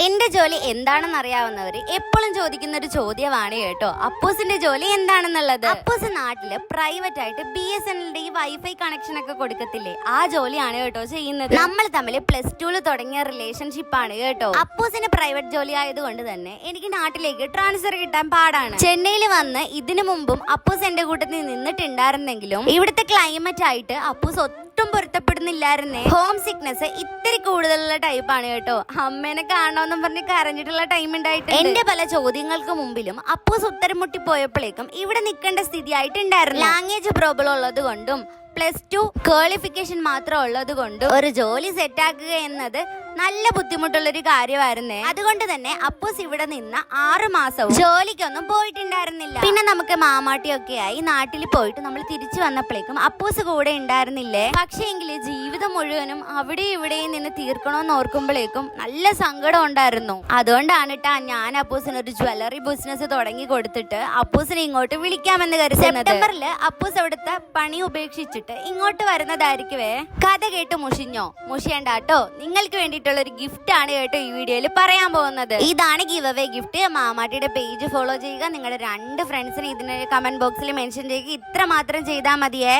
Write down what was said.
എന്റെ ജോലി എന്താണെന്ന് അറിയാവുന്നവര് എപ്പോഴും ചോദിക്കുന്ന ഒരു ചോദ്യമാണ് കേട്ടോ, അപ്പൂസിന്റെ ജോലി എന്താണെന്നുള്ളത്. അപ്പൂസ് നാട്ടില് പ്രൈവറ്റ് ആയിട്ട് BSNL ഈ വൈഫൈ കണക്ഷൻ ഒക്കെ കൊടുക്കത്തില്ലേ, ആ ജോലിയാണ് കേട്ടോ ചെയ്യുന്നത്. നമ്മൾ തമ്മിൽ +2 തുടങ്ങിയ റിലേഷൻഷിപ്പ് ആണ് കേട്ടോ. അപ്പൂസിന് പ്രൈവറ്റ് ജോലി ആയതുകൊണ്ട് തന്നെ എനിക്ക് നാട്ടിലേക്ക് ട്രാൻസ്ഫർ കിട്ടാൻ പാടാണ്. ചെന്നൈയിൽ വന്ന് ഇതിനു മുമ്പും അപ്പൂസ് എന്റെ കൂട്ടത്തിൽ നിന്നിട്ടുണ്ടായിരുന്നെങ്കിലും ഇവിടുത്തെ ക്ലൈമറ്റ് ആയിട്ട് അപ്പൂസ് ഒട്ടും പൊരുത്തപ്പെടുന്നില്ലായിരുന്നേ. ഹോം സിക്നെസ് ഇത്തിരി കൂടുതലുള്ള ടൈപ്പാണ് കേട്ടോ. അമ്മേനെ കാണണമെന്നും പറഞ്ഞ് കരഞ്ഞിട്ടുള്ള ടൈം ഉണ്ടായിട്ട് എന്റെ പല ചോദ്യങ്ങൾക്ക് മുമ്പിലും അപ്പൂസ് ഉത്തരം മുട്ടി പോയപ്പോഴേക്കും ഇവിടെ നിൽക്കേണ്ട സ്ഥിതി ആയിട്ടുണ്ടായിരുന്നു. ലാംഗ്വേജ് പ്രോബ്ലം ഉള്ളത് കൊണ്ടും +2 ക്വാളിഫിക്കേഷൻ മാത്രം ഉള്ളത് കൊണ്ടും ഒരു ജോലി സെറ്റാക്കുക എന്നത് നല്ല ബുദ്ധിമുട്ടുള്ളൊരു കാര്യമായിരുന്നേ. അതുകൊണ്ട് തന്നെ അപ്പൂസ് ഇവിടെ നിന്ന് 6 മാസവും ജോലിക്കൊന്നും പോയിട്ടുണ്ടായിരുന്നില്ല. പിന്നെ നമുക്ക് മാമാട്ടിയൊക്കെ ആയി നാട്ടിൽ പോയിട്ട് നമ്മൾ തിരിച്ചു വന്നപ്പോഴേക്കും അപ്പൂസ് കൂടെ ഉണ്ടായിരുന്നില്ലേ. പക്ഷേ എങ്കിൽ ജീവിതം മുഴുവനും അവിടെ ഇവിടെയും നിന്ന് തീർക്കണമെന്ന് ഓർക്കുമ്പോഴേക്കും നല്ല സങ്കടം ഉണ്ടായിരുന്നു. അതുകൊണ്ടാണ് ഞാൻ അപ്പൂസിന് ഒരു ജ്വല്ലറി ബിസിനസ് തുടങ്ങി കൊടുത്തിട്ട് അപ്പൂസിനെ ഇങ്ങോട്ട് വിളിക്കാമെന്ന് കരുതുന്നത്. സെപ്റ്റംബറിൽ അപ്പൂസ് അവിടുത്തെ പണി ഉപേക്ഷിച്ചിട്ട് ഇങ്ങോട്ട് വരുന്നതായിരിക്കുവേ. കഥ കേട്ട് മുഷിയണ്ട കേട്ടോ. നിങ്ങൾക്ക് വേണ്ടിയിട്ടുള്ള ഒരു ഗിഫ്റ്റ് ആണ് കേട്ടോ ഈ വീഡിയോയിൽ പറയാൻ പോകുന്നത്. ഇതാണ് ഗിവ് അവേ ഗിഫ്റ്റ്. മാമാട്ടിയുടെ പേജ് ഫോളോ ചെയ്യുക. നിങ്ങളുടെ 2 ഫ്രണ്ട്സിന് ഇതിന് കമന്റ് ബോക്സിൽ മെൻഷൻ ചെയ്യുക. ഇത്ര മാത്രം ചെയ്താൽ മതിയേ.